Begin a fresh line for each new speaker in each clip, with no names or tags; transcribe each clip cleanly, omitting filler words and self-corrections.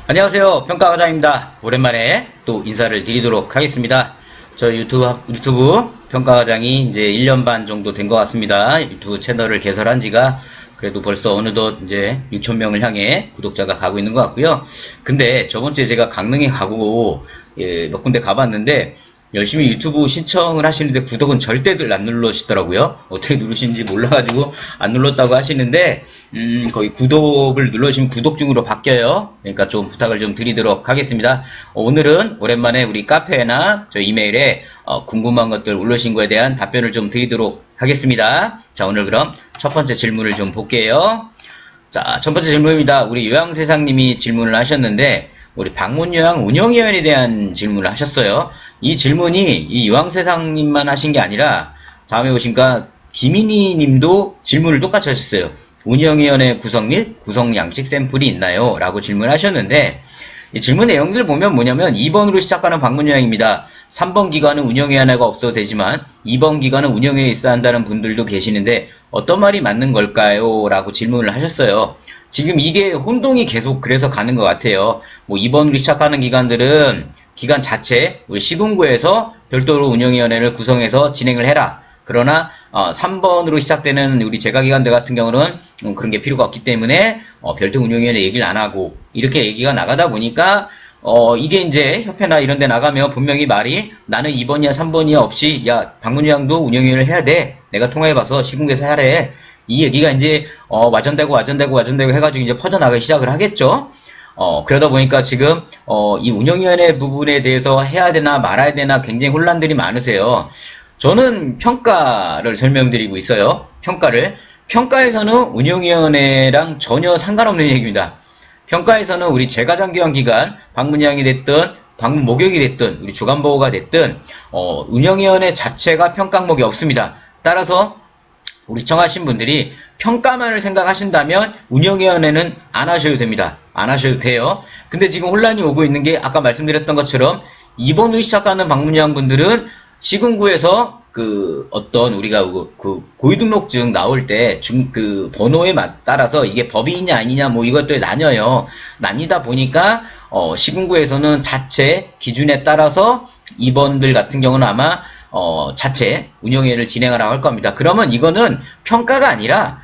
안녕하세요. 평가과장입니다. 오랜만에 또 인사를 드리도록 하겠습니다. 저 유튜브 평가과장이 이제 1년 반 정도 된 것 같습니다. 유튜브 채널을 개설한 지가 그래도 벌써 어느덧 이제 6,000명을 향해 구독자가 가고 있는 것 같고요. 근데 저번 주에 제가 강릉에 가고 몇 군데 가봤는데 열심히 유튜브 신청을 하시는데 구독은 절대들 안 누르시더라고요. 어떻게 누르시는지 몰라가지고 안 눌렀다고 하시는데 거의 구독을 눌러주시면 구독 중으로 바뀌어요. 그러니까 좀 부탁을 좀 드리도록 하겠습니다. 오늘은 오랜만에 우리 카페나 저 이메일에 궁금한 것들 올려주신 거에 대한 답변을 좀 드리도록 하겠습니다. 자, 오늘 그럼 첫 번째 질문을 좀 볼게요. 자, 첫 번째 질문입니다. 우리 요양세상님이 질문을 하셨는데 우리 방문요양 운영위원에 대한 질문을 하셨어요. 이 질문이 이 요양세상님만 하신 게 아니라 다음에 오신가 김인희 님도 질문을 똑같이 하셨어요. 운영위원회 구성 및 구성 양식 샘플이 있나요? 라고 질문하셨는데 이 질문 내용들 보면 뭐냐면 2번으로 시작하는 방문요양입니다. 3번 기관은 운영위원회가 없어도 되지만 2번 기관은 운영위에 있어야 한다는 분들도 계시는데 어떤 말이 맞는 걸까요? 라고 질문을 하셨어요. 지금 이게 혼동이 계속 그래서 가는 것 같아요. 뭐 2번으로 시작하는 기관들은 기관 자체 우리 시군구에서 별도로 운영위원회를 구성해서 진행을 해라. 그러나 3번으로 시작되는 우리 재가기관들 같은 경우는 그런 게 필요가 없기 때문에 별도 운영위원회 얘기를 안 하고 이렇게 얘기가 나가다 보니까 이게 이제 협회나 이런 데 나가면 분명히 말이 나는 2번이야 3번이야 없이 야 방문요양도 운영위원회를 해야 돼. 내가 통화해봐서 시군구에서 하래. 이 얘기가 이제 와전되고 해가지고 이제 퍼져나가기 시작을 하겠죠. 그러다 보니까 지금 이 운영위원회 부분에 대해서 해야 되나 말아야 되나 굉장히 혼란들이 많으세요. 저는 평가를 설명드리고 있어요. 평가에서는 운영위원회랑 전혀 상관없는 얘기입니다. 평가에서는 우리 재가장기관기관 방문요양이 됐든 방문 목욕이 됐든 우리 주간보호가 됐든 운영위원회 자체가 평가 항목이 없습니다. 따라서 우리 청하신 분들이 평가만을 생각하신다면 운영위원회는 안 하셔도 됩니다. 안 하셔도 돼요. 근데 지금 혼란이 오고 있는 게 아까 말씀드렸던 것처럼 2번으로 시작하는 방문요양 분들은 시군구에서 어떤 우리가 고유등록증 나올 때 번호에 따라서 이게 법인이냐 아니냐 뭐 이것도 나뉘어요. 나뉘다 보니까 시군구에서는 자체 기준에 따라서 2번들 같은 경우는 아마 자체 운영회를 진행하라고 할 겁니다. 그러면 이거는 평가가 아니라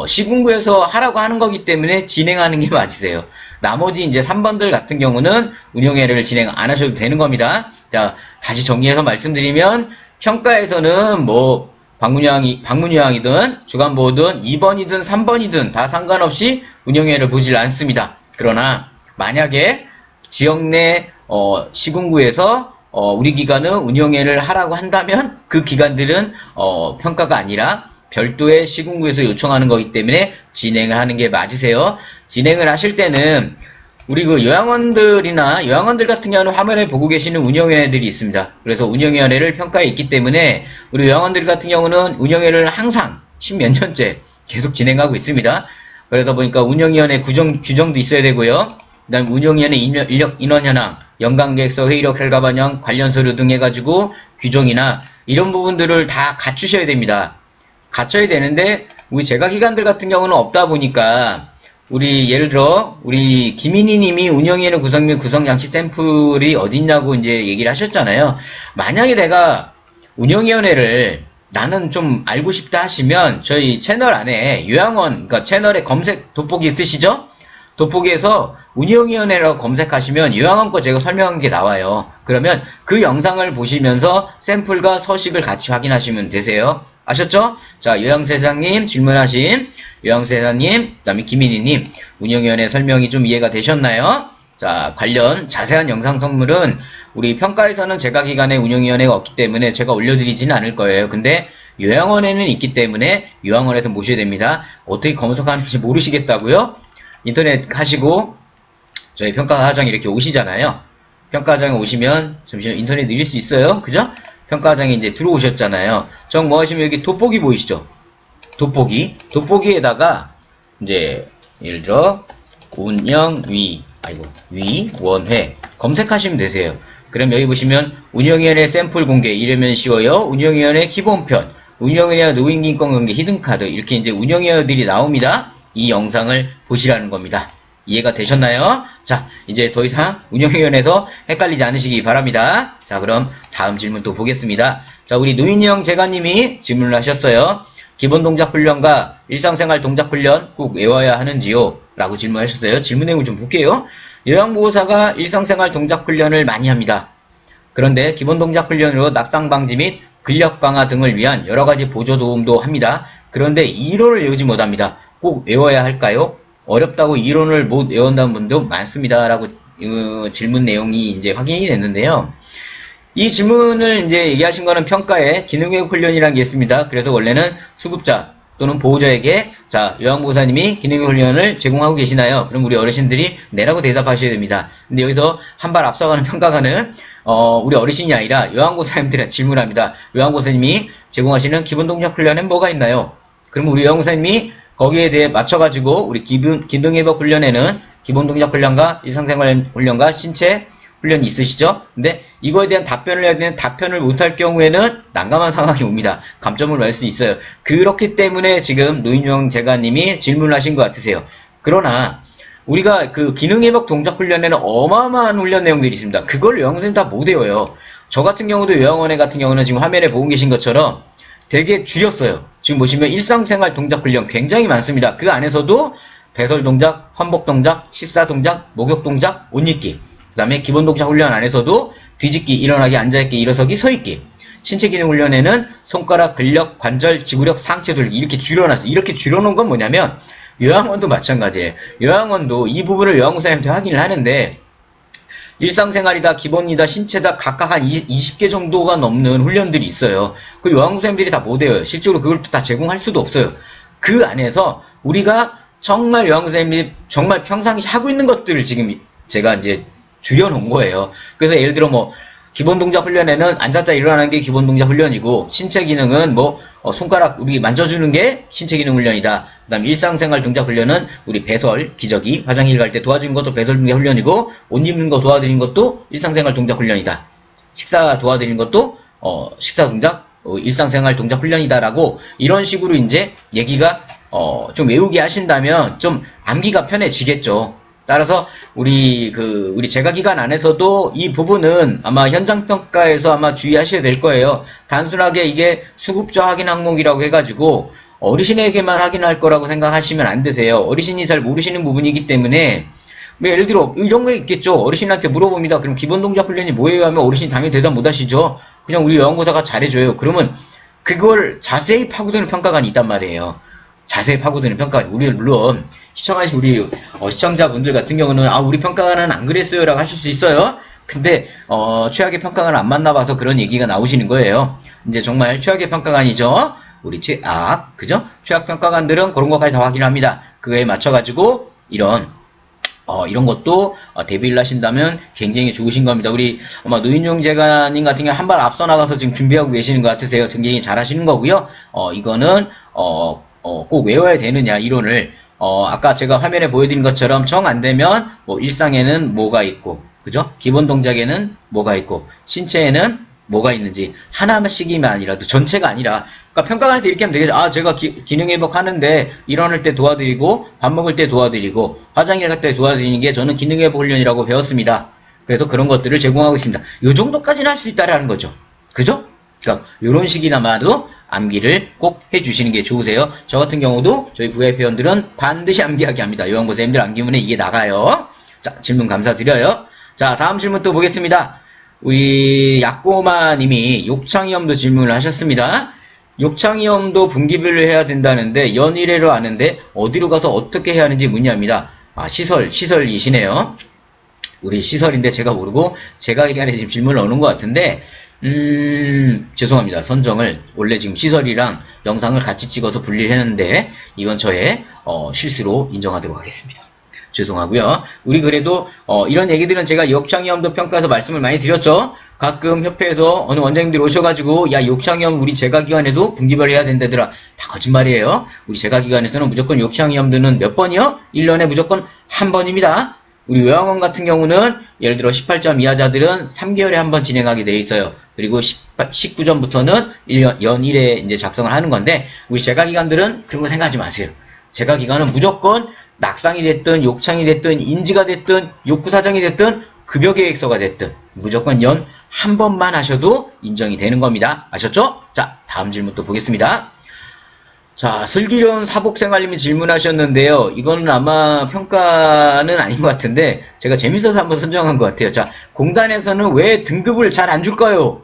시군구에서 하라고 하는 거기 때문에 진행하는 게 맞으세요. 나머지 이제 3번들 같은 경우는 운영회를 진행 안 하셔도 되는 겁니다. 자, 다시 정리해서 말씀드리면 평가에서는 뭐 방문요양이든 주간보호든 2번이든 3번이든 다 상관없이 운영회를 보질 않습니다. 그러나 만약에 지역 내 시군구에서 우리 기관은 운영회를 하라고 한다면 그 기관들은 평가가 아니라 별도의 시군구에서 요청하는 거기 때문에 진행을 하는 게 맞으세요. 진행을 하실 때는 우리 요양원들 같은 경우는 화면에 보고 계시는 운영위원회들이 있습니다. 그래서 운영위원회를 평가에 있기 때문에 우리 요양원들 같은 경우는 운영회를 항상 십몇 년째 계속 진행하고 있습니다. 그래서 보니까 운영위원회 규정도 있어야 되고요. 그 다음 운영위원회 인원 현황, 연간계획서, 회의록, 결과반영, 관련 서류 등 해가지고 규정이나 이런 부분들을 다 갖추셔야 됩니다. 갖춰야 되는데 우리 재가기관들 같은 경우는 없다 보니까 우리 예를 들어 우리 김인희 님이 운영위원회 구성 및 구성 양식 샘플이 어딨냐고 이제 얘기를 하셨잖아요. 만약에 내가 운영위원회를 나는 좀 알고 싶다 하시면 저희 채널 안에 요양원 그러니까 채널에 검색 돋보기 쓰시죠? 돋보기에서 운영위원회라고 검색하시면 요양원 거 제가 설명한 게 나와요. 그러면 그 영상을 보시면서 샘플과 서식을 같이 확인하시면 되세요. 아셨죠? 자, 요양세상님 질문하신 요양세상님, 그 다음에 김인희님 운영위원회 설명이 좀 이해가 되셨나요? 자, 관련 자세한 영상 선물은 우리 평가에서는 재가기관의 운영위원회가 없기 때문에 제가 올려드리지는 않을 거예요. 근데 요양원에는 있기 때문에 요양원에서 모셔야 됩니다. 어떻게 검색하는지 모르시겠다고요? 인터넷 하시고 저희 평가과장 이렇게 오시잖아요. 평가과장에 오시면 잠시만 인터넷 느릴 수 있어요. 그죠? 평가과장에 이제 들어오셨잖아요. 정 뭐 하시면 여기 돋보기 보이시죠? 돋보기에다가 이제 예를 들어 위원회 검색하시면 되세요. 그럼 여기 보시면 운영위원회 샘플 공개 이러면 쉬워요. 운영위원회 기본편, 운영위원회 노인기인권 관계 히든카드 이렇게 이제 운영위원회들이 나옵니다. 이 영상을 보시라는 겁니다. 이해가 되셨나요? 자, 이제 더 이상 운영위원회에서 헷갈리지 않으시기 바랍니다. 자, 그럼 다음 질문 또 보겠습니다. 자, 우리 노인영 재관님이 질문을 하셨어요. 기본 동작 훈련과 일상생활 동작 훈련 꼭 외워야 하는지요? 라고 질문하셨어요. 질문 내용을 좀 볼게요. 요양보호사가 일상생활 동작 훈련을 많이 합니다. 그런데 기본 동작 훈련으로 낙상 방지 및 근력 강화 등을 위한 여러 가지 보조 도움도 합니다. 그런데 이론을 외우지 못합니다. 꼭 외워야 할까요? 어렵다고 이론을 못 외운다는 분도 많습니다. 라고 질문 내용이 이제 확인이 됐는데요. 이 질문을 이제 얘기하신 거는 평가에 기능교육 훈련이라는 게 있습니다. 그래서 원래는 수급자 또는 보호자에게 자, 요양보호사님이 기능교육 훈련을 제공하고 계시나요? 그럼 우리 어르신들이 네라고 대답하셔야 됩니다. 근데 여기서 한 발 앞서가는 평가가는 우리 어르신이 아니라 요양보호사님들한테 질문합니다. 요양보호사님이 제공하시는 기본 동작 훈련엔 뭐가 있나요? 그럼 우리 요양보호사님이 거기에 대해 맞춰가지고 우리 기능회복 훈련에는 기본 동작 훈련과 일상생활 훈련과 신체 훈련이 있으시죠? 근데 이거에 대한 답변을 해야 되는 답변을 못할 경우에는 난감한 상황이 옵니다. 감점을 할 수 있어요. 그렇기 때문에 지금 노인영 재관님이 질문을 하신 것 같으세요. 그러나 우리가 그 기능회복 동작 훈련에는 어마어마한 훈련 내용들이 있습니다. 그걸 요양선생님 다 못 외워요. 저 같은 경우도 요양원에 같은 경우는 지금 화면에 보고 계신 것처럼 되게 줄였어요. 지금 보시면 일상생활 동작 훈련 굉장히 많습니다. 그 안에서도 배설 동작, 환복 동작, 식사 동작, 목욕 동작, 옷 입기. 그 다음에 기본 동작 훈련 안에서도 뒤집기, 일어나기, 앉아있기, 일어서기, 서있기. 신체 기능 훈련에는 손가락, 근력, 관절, 지구력, 상체 돌기 이렇게 줄여놨어요. 이렇게 줄여놓은 건 뭐냐면 요양원도 마찬가지예요. 요양원도 이 부분을 요양원사님한테 확인을 하는데 일상생활이다, 기본이다, 신체다 각각 한 20개 정도가 넘는 훈련들이 있어요. 그 요양원사님들이 다 못 외워요. 실제로 그걸 다 제공할 수도 없어요. 그 안에서 우리가 정말 요양원사님들이 정말 평상시 하고 있는 것들을 지금 제가 이제 줄여놓은 거예요. 그래서 예를 들어 뭐 기본 동작 훈련에는 앉았다 일어나는 게 기본 동작 훈련이고 신체 기능은 뭐 손가락 우리 만져주는 게 신체 기능 훈련이다. 그 다음 일상생활 동작 훈련은 우리 배설, 기저귀, 화장실 갈 때 도와주는 것도 배설 동작 훈련이고 옷 입는 거 도와드리는 것도 일상생활 동작 훈련이다. 식사 도와드리는 것도 식사 동작, 일상생활 동작 훈련이다라고 이런 식으로 이제 얘기가 좀 외우게 하신다면 좀 암기가 편해지겠죠. 따라서 우리 재가기관 안에서도 이 부분은 아마 현장평가에서 아마 주의하셔야 될 거예요. 단순하게 이게 수급자 확인 항목이라고 해가지고 어르신에게만 확인할 거라고 생각하시면 안 되세요. 어르신이 잘 모르시는 부분이기 때문에 뭐 예를 들어 이런 거 있겠죠. 어르신한테 물어봅니다. 그럼 기본 동작 훈련이 뭐예요? 하면 어르신이 당연히 대답 못 하시죠. 그냥 우리 요양보호사가 잘해줘요. 그러면 그걸 자세히 파고드는 평가관이 있단 말이에요. 자세히 파고드는 평가관. 우리 물론 시청하신 우리 시청자분들 같은 경우는 우리 평가관은 안 그랬어요 라고 하실 수 있어요. 근데 최악의 평가관을 안 만나봐서 그런 얘기가 나오시는 거예요. 이제 정말 최악의 평가관이죠. 우리 그죠? 최악 평가관들은 그런 것까지 다 확인합니다. 그거에 맞춰가지고 이런 것도 대비를 하신다면 굉장히 좋으신 겁니다. 우리 아마 노인용 재관님 같은 경우 한 발 앞서 나가서 지금 준비하고 계시는 것 같으세요. 굉장히 잘 하시는 거고요. 이거는 꼭 외워야 되느냐 이론을 아까 제가 화면에 보여드린 것처럼 정 안 되면 뭐 일상에는 뭐가 있고 그죠? 기본 동작에는 뭐가 있고 신체에는 뭐가 있는지 하나씩이면 아니라도 전체가 아니라 그러니까 평가관한테 이렇게 하면 되겠죠. 제가 기능 회복하는데 일어날 때 도와드리고 밥 먹을 때 도와드리고 화장실 갈 때 도와드리는 게 저는 기능 회복 훈련이라고 배웠습니다. 그래서 그런 것들을 제공하고 있습니다. 이 정도까지는 할 수 있다라는 거죠. 그죠? 그러니까 이런 식이나마도 암기를 꼭 해주시는 게 좋으세요. 저 같은 경우도 저희 VIP원들은 반드시 암기하게 합니다. 요양보호사님들 암기문에 이게 나가요. 자, 질문 감사드려요. 자, 다음 질문 또 보겠습니다. 우리 약고마님이 욕창이염도 질문을 하셨습니다. 욕창이염도 분기별로 해야 된다는데 연일회로 아는데 어디로 가서 어떻게 해야 하는지 문의합니다. 시설이시네요. 우리 시설인데 제가 모르고 제가 기간에 지금 질문을 넣는 것 같은데 죄송합니다. 선정을 원래 지금 시설이랑 영상을 같이 찍어서 분리를 했는데 이건 저의 실수로 인정하도록 하겠습니다. 죄송하고요. 우리 그래도 이런 얘기들은 제가 욕창이염도 평가에서 말씀을 많이 드렸죠. 가끔 협회에서 어느 원장님들이 오셔가지고 야 욕창이염 우리 재가기관에도 분기별 해야 된다더라. 다 거짓말이에요. 우리 재가기관에서는 무조건 욕창이염도는 몇 번이요? 1년에 무조건 한 번입니다. 우리 요양원 같은 경우는 예를 들어 18점 이하자들은 3개월에 한 번 진행하게 돼 있어요. 그리고 19점부터는 연일에 이제 작성을 하는 건데 우리 재가기관들은 그런 거 생각하지 마세요. 재가기관은 무조건 낙상이 됐든 욕창이 됐든 인지가 됐든 욕구사정이 됐든 급여계획서가 됐든 무조건 연 한 번만 하셔도 인정이 되는 겁니다. 아셨죠? 자, 다음 질문 또 보겠습니다. 자, 슬기로운 사복생활님이 질문하셨는데요. 이거는 아마 평가는 아닌 것 같은데 제가 재밌어서 한번 선정한 것 같아요. 자, 공단에서는 왜 등급을 잘 안 줄까요?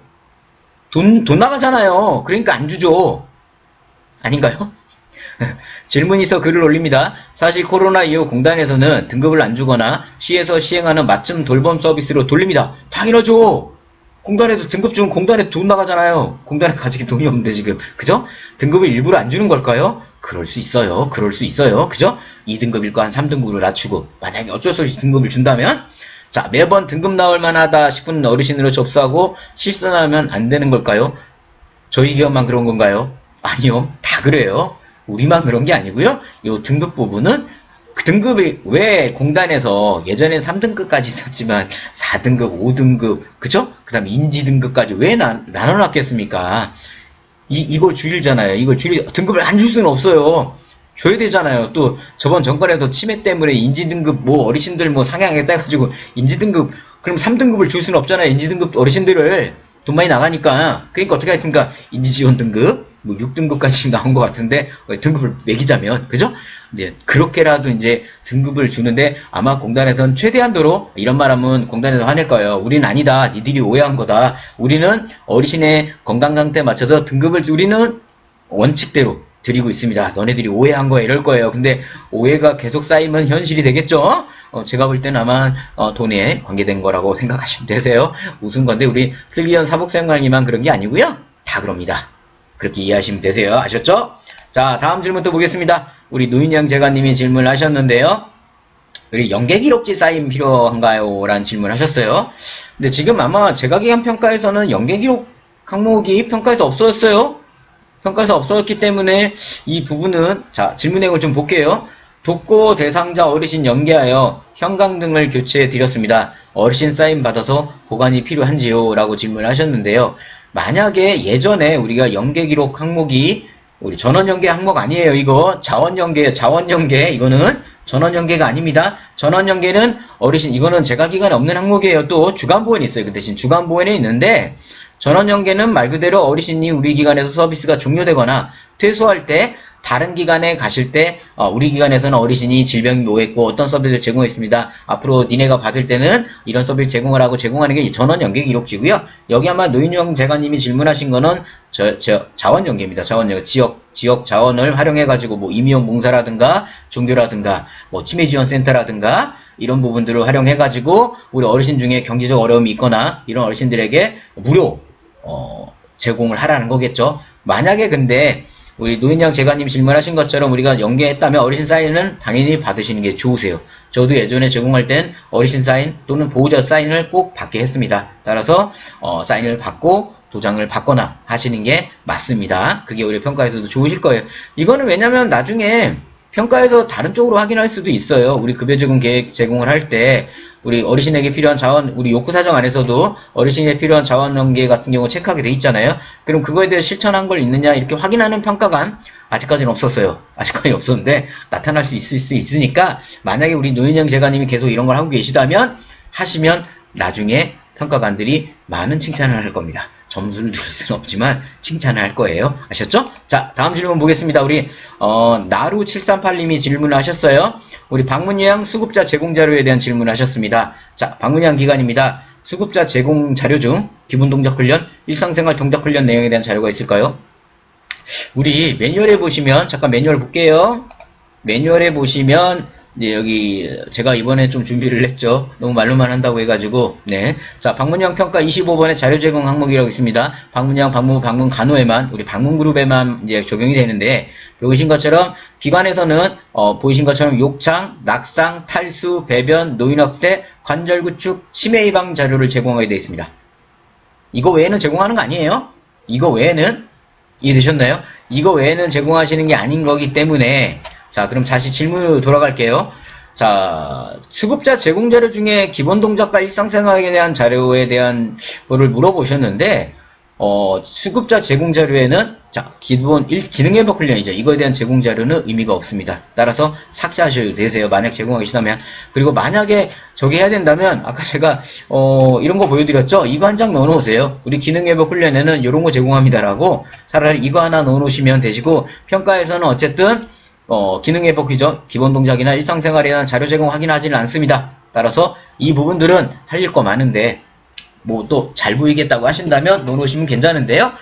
돈 나가잖아요. 그러니까 안 주죠. 아닌가요? 질문이 있어 글을 올립니다. 사실 코로나 이후 공단에서는 등급을 안 주거나 시에서 시행하는 맞춤 돌봄 서비스로 돌립니다. 당연하죠. 공단에서 등급 주면 공단에 돈 나가잖아요. 공단에 가지기 돈이 없는데 지금. 그죠? 등급을 일부러 안 주는 걸까요? 그럴 수 있어요. 그럴 수 있어요. 그죠? 2등급일 거 한 3등급으로 낮추고 만약에 어쩔 수 없이 등급을 준다면 자, 매번 등급 나올 만하다 싶은 어르신으로 접수하고 실선하면 안 되는 걸까요? 저희 기업만 그런 건가요? 아니요. 다 그래요. 우리만 그런 게 아니고요. 이 등급 부분은 그 등급이 왜 공단에서 예전엔 3등급까지 있었지만 4등급, 5등급, 그죠? 그 다음에 인지 등급까지 왜 나눠놨겠습니까? 이걸 줄이잖아요. 이걸 등급을 안 줄 수는 없어요. 줘야 되잖아요. 또 저번 정권에도 치매 때문에 인지 등급 뭐 어르신들 뭐 상향하겠다 해가지고 인지 등급 그럼 3등급을 줄 수는 없잖아요. 인지 등급 어르신들을 돈 많이 나가니까. 그러니까 어떻게 하겠습니까? 인지 지원 등급 뭐 6등급까지 나온 것 같은데 등급을 매기자면 그죠? 이제 그렇게라도 이제 등급을 주는데 아마 공단에서는 최대한도로 이런 말하면 공단에서 화낼 거예요. 우리는 아니다. 니들이 오해한 거다. 우리는 어르신의 건강 상태에 맞춰서 등급을 우리는 원칙대로 드리고 있습니다. 너네들이 오해한 거야 이럴 거예요. 근데 오해가 계속 쌓이면 현실이 되겠죠? 제가 볼 때는 아마 돈에 관계된 거라고 생각하시면 되세요. 웃은 건데 우리 슬기연 사복생활님만 그런 게 아니고요. 다 그럽니다. 그렇게 이해하시면 되세요. 아셨죠? 자, 다음 질문 또 보겠습니다. 우리 노인영 제가님이 질문을 하셨는데요. 우리 연계기록지 사인 필요한가요? 라는 질문을 하셨어요. 근데 지금 아마 제가 기한 평가에서는 연계기록 항목이 평가에서 없어졌어요. 평가에서 없어졌기 때문에 이 부분은 자, 질문 내용을 좀 볼게요. 독고 대상자 어르신 연계하여 현강 등을 교체해 드렸습니다. 어르신 사인 받아서 보관이 필요한지요? 라고 질문을 하셨는데요. 만약에 예전에 우리가 연계기록 항목이 우리 전원연계 항목 아니에요. 이거 자원연계, 자원연계 이거는 전원연계가 아닙니다. 전원연계는 어르신 이거는 재가기간에 없는 항목이에요. 또 주간보험이 있어요. 그 대신 주간보험에 있는데 전원연계는 말 그대로 어르신이 우리 기관에서 서비스가 종료되거나 퇴소할 때 다른 기관에 가실 때 우리 기관에서는 어르신이 질병이 뭐했고 어떤 서비스를 제공했습니다. 앞으로 니네가 받을 때는 이런 서비스 제공을 하고 제공하는 게 전원연계 기록지고요. 여기 아마 노인영 재관님이 질문하신 거는 자원연계입니다. 자원연계 지역 자원을 활용해가지고 뭐 임의용 봉사라든가 종교라든가 뭐 치매지원센터라든가 이런 부분들을 활용해가지고 우리 어르신 중에 경제적 어려움이 있거나 이런 어르신들에게 무료 제공을 하라는 거겠죠. 만약에 근데 우리 노인양 재관님 질문하신 것처럼 우리가 연계했다면 어르신 사인은 당연히 받으시는 게 좋으세요. 저도 예전에 제공할 땐 어르신 사인 또는 보호자 사인을 꼭 받게 했습니다. 따라서 사인을 받고 도장을 받거나 하시는 게 맞습니다. 그게 우리 평가에서도 좋으실 거예요. 이거는 왜냐면 나중에 평가에서 다른 쪽으로 확인할 수도 있어요. 우리 급여 제공 계획 제공을 할 때 우리 어르신에게 필요한 자원, 우리 욕구 사정 안에서도 어르신에게 필요한 자원 연계 같은 경우 체크하게 돼 있잖아요. 그럼 그거에 대해 실천한 걸 있느냐 이렇게 확인하는 평가가 아직까지는 없었어요. 아직까지 없었는데 나타날 수 있을 수 있으니까 만약에 우리 노인영 재관님이 계속 이런 걸 하고 계시다면 하시면 나중에 평가관들이 많은 칭찬을 할 겁니다. 점수를 줄 수는 없지만 칭찬을 할 거예요. 아셨죠? 자, 다음 질문 보겠습니다. 우리 나루738님이 질문을 하셨어요. 우리 방문요양 수급자 제공 자료에 대한 질문을 하셨습니다. 자, 방문요양 기간입니다. 수급자 제공 자료 중 기본 동작 훈련, 일상생활 동작 훈련 내용에 대한 자료가 있을까요? 우리 매뉴얼에 보시면 잠깐 매뉴얼 볼게요. 매뉴얼에 보시면 네, 여기 제가 이번에 좀 준비를 했죠. 너무 말로만 한다고 해가지고 네, 자 방문형 평가 25번의 자료 제공 항목이라고 있습니다. 방문형, 방문 간호에만 우리 방문 그룹에만 이제 적용이 되는데 보이신 것처럼 기관에서는 보이신 것처럼 욕창, 낙상, 탈수, 배변, 노인학대, 관절 구축, 치매 예방 자료를 제공하게 되어 있습니다. 이거 외에는 제공하는 거 아니에요? 이거 외에는 이해되셨나요? 이거 외에는 제공하시는 게 아닌 거기 때문에 자, 그럼 다시 질문으로 돌아갈게요. 자, 수급자 제공 자료 중에 기본 동작과 일상생활에 대한 자료에 대한 거를 물어보셨는데, 수급자 제공 자료에는 자, 기본 기능 회복 훈련이죠. 이거에 대한 제공 자료는 의미가 없습니다. 따라서 삭제하셔도 되세요. 만약 제공하기 싫다면. 그리고 만약에 저기 해야 된다면 아까 제가 이런 거 보여드렸죠. 이거 한 장 넣어 놓으세요. 우리 기능 회복 훈련에는 이런 거 제공합니다라고 차라리 이거 하나 넣어 놓으시면 되시고, 평가에서는 어쨌든 기능 회복이죠. 기본 동작이나 일상생활에 대한 자료 제공 확인하지는 않습니다. 따라서 이 부분들은 할 일 거 많은데 뭐 또 잘 보이겠다고 하신다면 넣어놓으시면 괜찮은데요.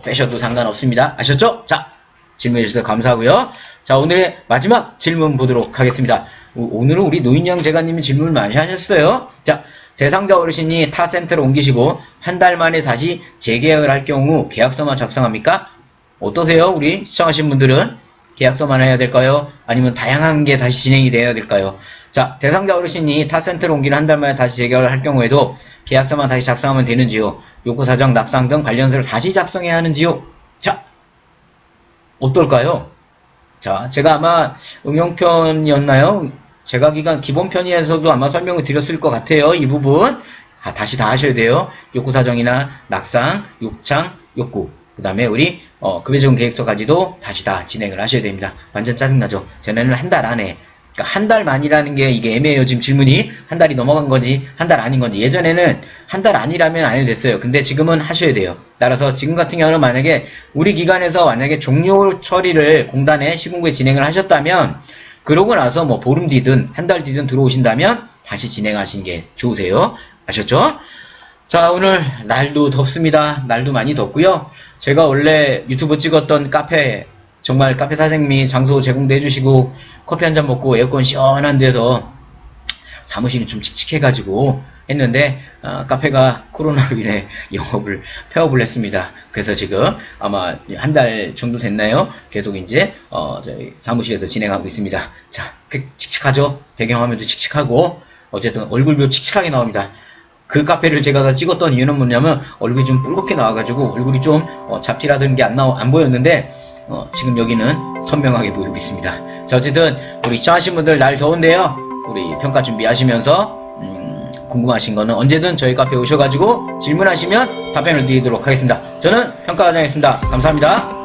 빼셔도 상관없습니다. 아셨죠? 자, 질문해 주셔서 감사하고요. 자, 오늘의 마지막 질문 보도록 하겠습니다. 오늘은 우리 노인양 제가님이 질문을 많이 하셨어요. 자, 대상자 어르신이 타 센터로 옮기시고 한 달 만에 다시 재계약을 할 경우 계약서만 작성합니까? 어떠세요? 우리 시청하신 분들은 계약서만 해야 될까요? 아니면 다양한 게 다시 진행이 돼야 될까요? 자, 대상자 어르신이 타 센터로 옮기는 한 달 만에 다시 재계약을 할 경우에도 계약서만 다시 작성하면 되는지요? 요구사정, 낙상 등 관련서를 다시 작성해야 하는지요? 자, 어떨까요? 자, 제가 아마 응용편이었나요? 제가 기간 기본편에서도 아마 설명을 드렸을 것 같아요. 이 부분. 다시 다 하셔야 돼요. 욕구사정이나 낙상, 욕창, 욕구. 그 다음에 우리 급여지원 계획서까지도 다시 다 진행을 하셔야 됩니다. 완전 짜증나죠? 쟤네는 한 달 안에, 그러니까 한 달 만이라는 게 이게 애매해요. 지금 질문이 한 달이 넘어간 건지 한 달 아닌 건지. 예전에는 한 달 아니라면 안 해도 됐어요. 근데 지금은 하셔야 돼요. 따라서 지금 같은 경우는 만약에 우리 기관에서 만약에 종료 처리를 공단에 시군구에 진행을 하셨다면, 그러고 나서 뭐 보름 뒤든 한 달 뒤든 들어오신다면 다시 진행하시는 게 좋으세요. 아셨죠? 자, 오늘 날도 덥습니다. 날도 많이 덥고요. 제가 원래 유튜브 찍었던 카페, 정말 카페 사장님이 장소 제공도 해주시고 커피 한 잔 먹고 에어컨 시원한 데서 사무실이 좀 칙칙해가지고 했는데 카페가 코로나로 인해 영업을 폐업을 했습니다. 그래서 지금 아마 한 달 정도 됐나요? 계속 이제 저희 사무실에서 진행하고 있습니다. 자, 칙칙하죠? 배경화면도 칙칙하고 어쨌든 얼굴도 칙칙하게 나옵니다. 그 카페를 제가 찍었던 이유는 뭐냐면 얼굴이 좀 붉게 나와가지고 얼굴이 좀 잡티라든 게 안 보였는데 지금 여기는 선명하게 보이고 있습니다. 자, 어쨌든 우리 시청하신 분들 날 더운데요. 우리 평가 준비하시면서 궁금하신 거는 언제든 저희 카페에 오셔가지고 질문하시면 답변을 드리도록 하겠습니다. 저는 평가과장이었습니다. 감사합니다.